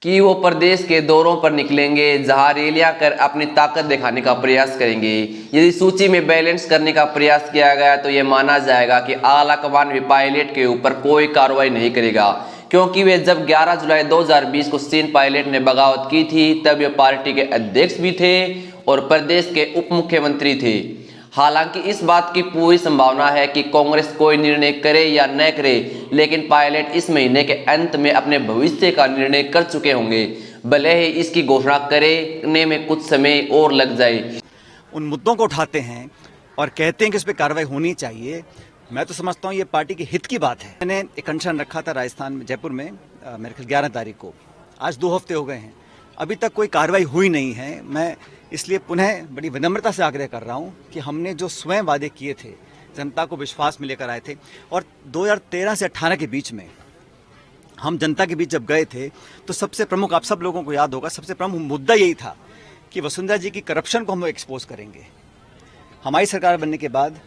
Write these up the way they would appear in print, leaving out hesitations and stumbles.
कि वो प्रदेश के दौरों पर निकलेंगे जहां रैलियां कर अपनी ताकत दिखाने का प्रयास करेंगे। यदि सूची में बैलेंस करने का प्रयास किया गया तो ये माना जाएगा कि आला कमान भी पायलट के ऊपर कोई कार्रवाई नहीं करेगा, क्योंकि वे जब 11 जुलाई 2020 को सचिन पायलट ने बगावत की थी तब ये पार्टी के अध्यक्ष भी थे और प्रदेश के उप मुख्यमंत्री थे। हालांकि इस बात की पूरी संभावना है कि कांग्रेस कोई निर्णय करे या न करे, लेकिन पायलट इस महीने के अंत में अपने भविष्य का निर्णय कर चुके होंगे, भले ही इसकी घोषणा करने में कुछ समय और लग जाए। उन मुद्दों को उठाते हैं और कहते हैं कि इस पर कार्रवाई होनी चाहिए। मैं तो समझता हूँ ये पार्टी के हित की बात है। मैंने एक अनशन रखा था राजस्थान में, जयपुर में, मेरे ख्याल 11 तारीख को। आज 2 हफ्ते हो गए हैं, अभी तक कोई कार्रवाई हुई नहीं है। मैं इसलिए पुनः बड़ी विनम्रता से आग्रह कर रहा हूं कि हमने जो स्वयं वादे किए थे, जनता को विश्वास में लेकर आए थे, और 2013 से 18 के बीच में हम जनता के बीच जब गए थे तो सबसे प्रमुख, आप सब लोगों को याद होगा, सबसे प्रमुख मुद्दा यही था कि वसुंधरा जी की करप्शन को हम एक्सपोज करेंगे। हमारी सरकार बनने के बाद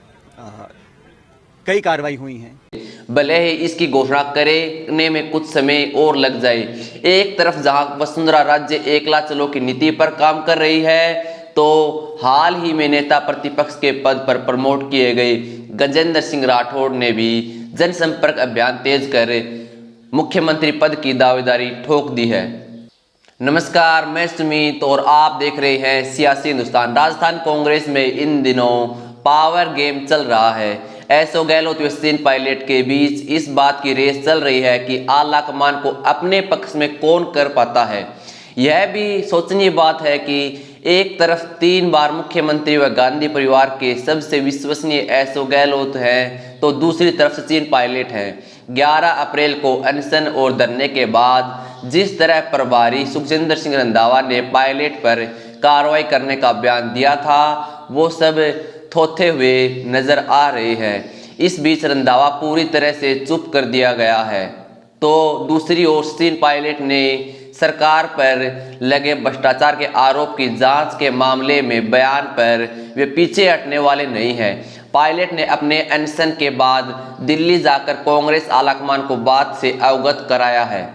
कई कार्रवाई हुई हैं। भले ही इसकी घोषणा करने में कुछ समय और लग जाए। एक तरफ जहां वसुंधरा राज्य एकला चलो की नीति पर काम कर रही है, तो हाल ही में नेता प्रतिपक्ष के पद पर प्रमोट किए गए गजेंद्र सिंह राठौड़ ने भी जनसंपर्क अभियान तेज कर मुख्यमंत्री पद की दावेदारी ठोक दी है। नमस्कार, मैं सुमित और आप देख रहे हैं सियासी हिंदुस्तान। राजस्थान कांग्रेस में इन दिनों पावर गेम चल रहा है। एसो गहलोत व सचिन पायलट के बीच इस बात की रेस चल रही है कि आला कमान को अपने पक्ष में कौन कर पाता है। यह भी सोचनीय बात है कि एक तरफ 3 बार मुख्यमंत्री व गांधी परिवार के सबसे विश्वसनीय एसो गहलोत हैं, तो दूसरी तरफ सचिन पायलट हैं। 11 अप्रैल को अनशन और धरने के बाद जिस तरह प्रभारी सुखजिंदर सिंह रंधावा ने पायलट पर कार्रवाई करने का बयान दिया था, वो सब थोथे हुए नजर आ रहे हैं। इस बीच रंधावा पूरी तरह से चुप कर दिया गया है, तो दूसरी ओर सचिन पायलट ने सरकार पर लगे भ्रष्टाचार के आरोप की जांच के मामले में बयान पर वे पीछे हटने वाले नहीं हैं। पायलट ने अपने अनशन के बाद दिल्ली जाकर कांग्रेस आलाकमान को बात से अवगत कराया है।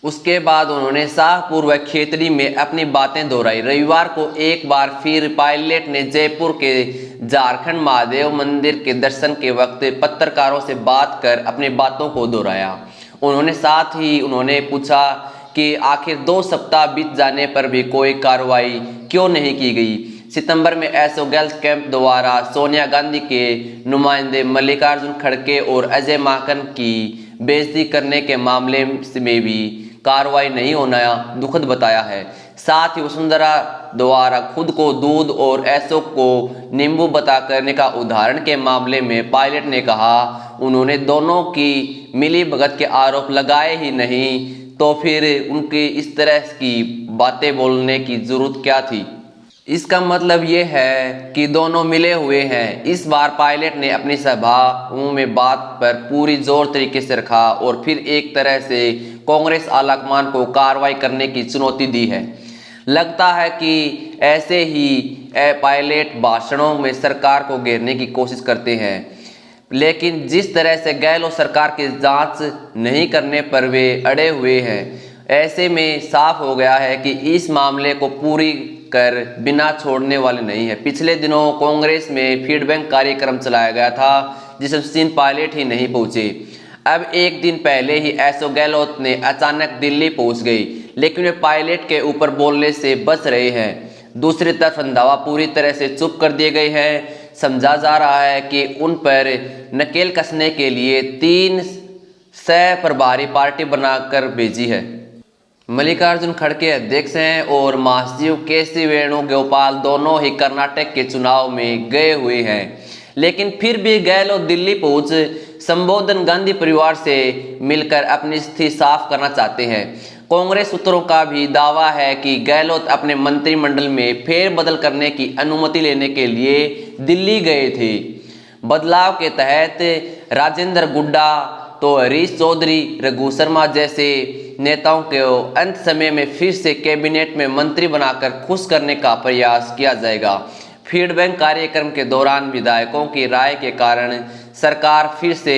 उसके बाद उन्होंने शाहपुर व खेतड़ी में अपनी बातें दोहराई। रविवार को एक बार फिर पायलट ने जयपुर के झारखंड महादेव मंदिर के दर्शन के वक्त पत्रकारों से बात कर अपनी बातों को दोहराया। साथ ही उन्होंने पूछा कि आखिर 2 सप्ताह बीत जाने पर भी कोई कार्रवाई क्यों नहीं की गई। सितंबर में एसओ गर्ल्स कैंप द्वारा सोनिया गांधी के नुमाइंदे मल्लिकार्जुन खड़गे और अजय माकन की बेइज्जती करने के मामले में भी कार्रवाई नहीं होना दुखद बताया है। साथ ही वसुंधरा द्वारा खुद को दूध और एसओ को नींबू बता करने का उदाहरण के मामले में पायलट ने कहा, उन्होंने दोनों की मिली भगत के आरोप लगाए ही नहीं, तो फिर उनकी इस तरह की बातें बोलने की जरूरत क्या थी। इसका मतलब ये है कि दोनों मिले हुए हैं। इस बार पायलट ने अपनी सभाओं में बात पर पूरी जोर तरीके से रखा और फिर एक तरह से कांग्रेस आलाकमान को कार्रवाई करने की चुनौती दी है। लगता है कि ऐसे ही पायलट भाषणों में सरकार को घेरने की कोशिश करते हैं, लेकिन जिस तरह से गहलोत सरकार की जांच नहीं करने पर वे अड़े हुए हैं, ऐसे में साफ हो गया है कि इस मामले को पूरी कर बिना छोड़ने वाले नहीं है। पिछले दिनों कांग्रेस में फीडबैक कार्यक्रम चलाया गया था, जिसमें सचिन पायलट ही नहीं पहुंचे। अब एक दिन पहले ही एसओ गहलोत ने अचानक दिल्ली पहुंच गई, लेकिन वे पायलट के ऊपर बोलने से बच रहे हैं। दूसरी तरफ रंधावा पूरी तरह से चुप कर दिए गए हैं। समझा जा रहा है कि उन पर नकेल कसने के लिए 3 सह प्रभारी पार्टी बनाकर भेजी है। मल्लिकार्जुन खड़गे अध्यक्ष हैं और महासचिव केसी वेणुगोपाल दोनों ही कर्नाटक के चुनाव में गए हुए हैं, लेकिन फिर भी गहलोत दिल्ली पहुंच संबोधन गांधी परिवार से मिलकर अपनी स्थिति साफ करना चाहते हैं। कांग्रेस सूत्रों का भी दावा है कि गहलोत अपने मंत्रिमंडल में फेरबदल करने की अनुमति लेने के लिए दिल्ली गए थे। बदलाव के तहत राजेंद्र गुड्डा तो हरीश चौधरी, रघु शर्मा जैसे नेताओं को अंत समय में फिर से कैबिनेट में मंत्री बनाकर खुश करने का प्रयास किया जाएगा। फीडबैक कार्यक्रम के दौरान विधायकों की राय के कारण सरकार फिर से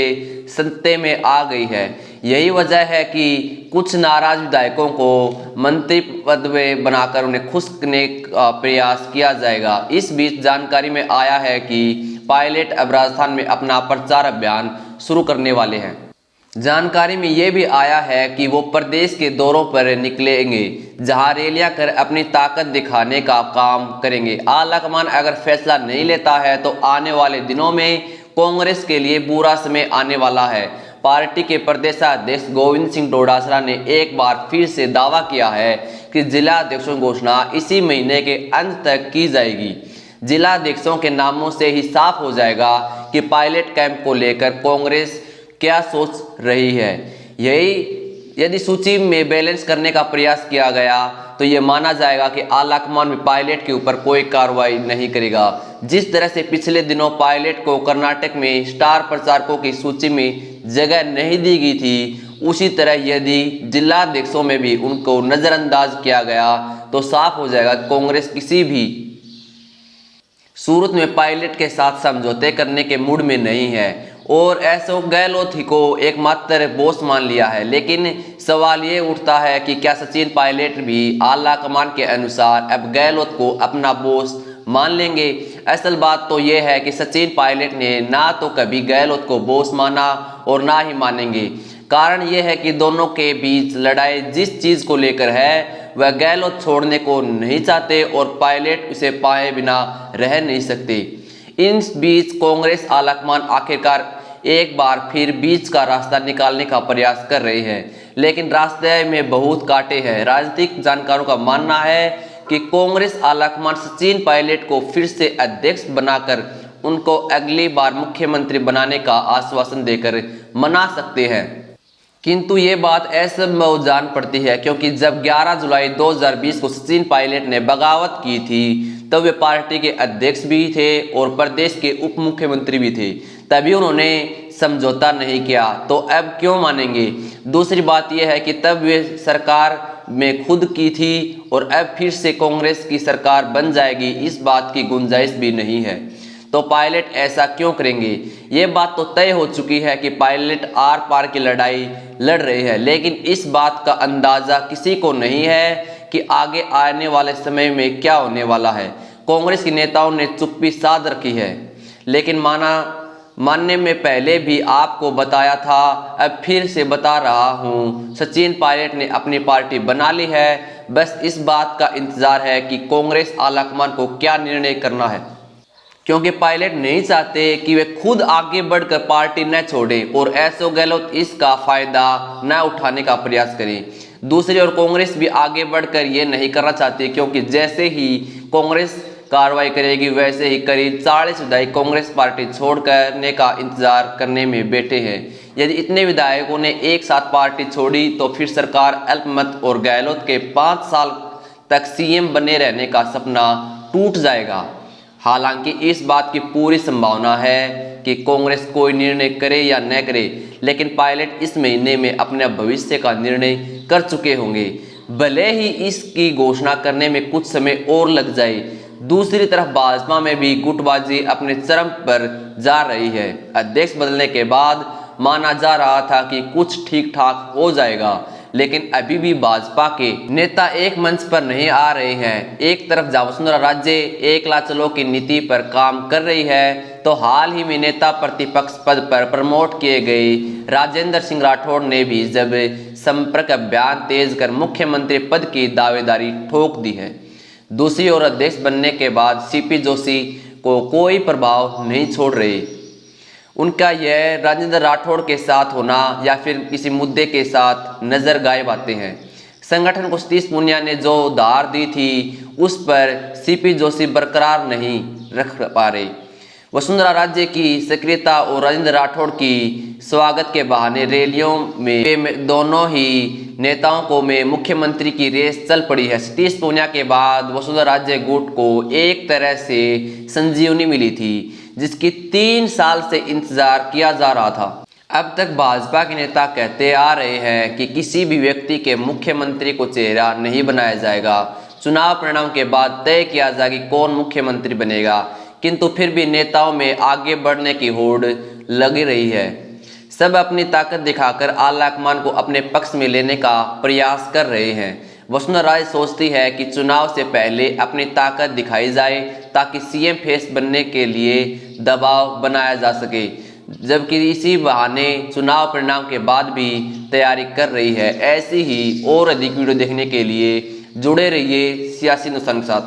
सत्ते में आ गई है। यही वजह है कि कुछ नाराज विधायकों को मंत्री पद में बनाकर उन्हें खुश करने का प्रयास किया जाएगा। इस बीच जानकारी में आया है कि पायलट अब राजस्थान में अपना प्रचार अभियान शुरू करने वाले हैं। जानकारी में ये भी आया है कि वो प्रदेश के दौरों पर निकलेंगे, जहां रैलियां कर अपनी ताकत दिखाने का काम करेंगे। आलाकमान अगर फैसला नहीं लेता है तो आने वाले दिनों में कांग्रेस के लिए बुरा समय आने वाला है। पार्टी के प्रदेशाध्यक्ष गोविंद सिंह डोटासरा ने एक बार फिर से दावा किया है कि जिला अध्यक्षों की घोषणा इसी महीने के अंत तक की जाएगी। जिला अध्यक्षों के नामों से ही साफ हो जाएगा कि पायलट कैंप को लेकर कांग्रेस क्या सोच रही है। यही यदि सूची में बैलेंस करने का प्रयास किया गया तो ये माना जाएगा कि आलाकमान में पायलट के ऊपर कोई कार्रवाई नहीं करेगा। जिस तरह से पिछले दिनों पायलट को कर्नाटक में स्टार प्रचारकों की सूची में जगह नहीं दी गई थी, उसी तरह यदि जिला अध्यक्षों में भी उनको नजरअंदाज किया गया तो साफ हो जाएगा कांग्रेस किसी भी सूरत में पायलट के साथ समझौते करने के मूड में नहीं है और अशोक गहलोत ही को एकमात्र बॉस मान लिया है। लेकिन सवाल ये उठता है कि क्या सचिन पायलट भी आला कमान के अनुसार अब गहलोत को अपना बॉस मान लेंगे? असल बात तो ये है कि सचिन पायलट ने ना तो कभी गहलोत को बॉस माना और ना ही मानेंगे। कारण यह है कि दोनों के बीच लड़ाई जिस चीज़ को लेकर है वह गहलोत छोड़ने को नहीं चाहते और पायलट उसे पाए बिना रह नहीं सकते। इन बीच कांग्रेस आलाकमान आखिरकार एक बार फिर बीच का रास्ता निकालने का प्रयास कर रही है, लेकिन रास्ते में बहुत कांटे हैं। राजनीतिक जानकारों का मानना है कि कांग्रेस आलाकमान सचिन पायलट को फिर से अध्यक्ष बनाकर उनको अगली बार मुख्यमंत्री बनाने का आश्वासन देकर मना सकते हैं। किंतु ये बात असंभव जान पड़ती है, क्योंकि जब 11 जुलाई 2020 को सचिन पायलट ने बगावत की थी तब वे पार्टी के अध्यक्ष भी थे और प्रदेश के उप मुख्यमंत्री भी थे, तभी उन्होंने समझौता नहीं किया, तो अब क्यों मानेंगे? दूसरी बात यह है कि तब वे सरकार में खुद की थी और अब फिर से कांग्रेस की सरकार बन जाएगी, इस बात की गुंजाइश भी नहीं है। तो पायलट ऐसा क्यों करेंगे? ये बात तो तय हो चुकी है कि पायलट आर पार की लड़ाई लड़ रहे हैं, लेकिन इस बात का अंदाजा किसी को नहीं है कि आगे आने वाले समय में क्या होने वाला है। कांग्रेस के नेताओं ने चुप्पी साध रखी है, लेकिन मानने में पहले भी आपको बताया था, अब फिर से बता रहा हूँ, सचिन पायलट ने अपनी पार्टी बना ली है। बस इस बात का इंतजार है कि कांग्रेस आलाकमान को क्या निर्णय करना है, क्योंकि पायलट नहीं चाहते कि वे खुद आगे बढ़कर पार्टी न छोड़े और अशोक गहलोत इसका फायदा न उठाने का प्रयास करें। दूसरी ओर कांग्रेस भी आगे बढ़कर ये नहीं करना चाहती, क्योंकि जैसे ही कांग्रेस कार्रवाई करेगी वैसे ही करीब 40 विधायक कांग्रेस पार्टी छोड़ करने का इंतजार करने में बैठे हैं। यदि इतने विधायकों ने एक साथ पार्टी छोड़ी तो फिर सरकार अल्पमत और गहलोत के 5 साल तक सीएम बने रहने का सपना टूट जाएगा। हालांकि इस बात की पूरी संभावना है कि कांग्रेस कोई निर्णय करे या न करे, लेकिन पायलट इस महीने में अपने भविष्य का निर्णय कर चुके होंगे, भले ही इसकी घोषणा करने में कुछ समय और लग जाए। दूसरी तरफ भाजपा में भी गुटबाजी अपने चरम पर जा रही है। अध्यक्ष बदलने के बाद माना जा रहा था कि कुछ ठीक ठाक हो जाएगा, लेकिन अभी भी भाजपा के नेता एक मंच पर नहीं आ रहे हैं। एक तरफ जहां वसुंधरा राजे एक लाख चलो की नीति पर काम कर रही है, तो हाल ही में नेता प्रतिपक्ष पद पर प्रमोट किए गए राजेंद्र सिंह राठौड़ ने भी जब संपर्क अभियान तेज कर मुख्यमंत्री पद की दावेदारी ठोक दी है। दूसरी ओर अध्यक्ष बनने के बाद सीपी जोशी को कोई प्रभाव नहीं छोड़ रहे। उनका यह राजेंद्र राठौड़ के साथ होना या फिर किसी मुद्दे के साथ नजर गायब आते हैं। संगठन को सतीश पूनिया ने जो उधार दी थी उस पर सीपी जोशी बरकरार नहीं रख पा रहे। वसुंधरा राजे की सक्रियता और राजेंद्र राठौड़ की स्वागत के बहाने रैलियों में दोनों ही नेताओं को में मुख्यमंत्री की रेस चल पड़ी है। सतीश पूनिया के बाद वसुंधरा राजे गुट को एक तरह से संजीवनी मिली थी, जिसकी 3 साल से इंतजार किया जा रहा था। अब तक भाजपा के नेता कहते आ रहे हैं कि किसी भी व्यक्ति के मुख्यमंत्री को चेहरा नहीं बनाया जाएगा, चुनाव परिणाम के बाद तय किया जाएगा कि कौन मुख्यमंत्री बनेगा, किंतु फिर भी नेताओं में आगे बढ़ने की होड़ लगी रही है। सब अपनी ताकत दिखाकर आला कमान को अपने पक्ष में लेने का प्रयास कर रहे हैं। वसुंधरा राजे सोचती है कि चुनाव से पहले अपनी ताकत दिखाई जाए ताकि सीएम फेस बनने के लिए दबाव बनाया जा सके, जबकि इसी बहाने चुनाव परिणाम के बाद भी तैयारी कर रही है। ऐसी ही और अधिक वीडियो देखने के लिए जुड़े रहिए सियासी नुकसान के साथ।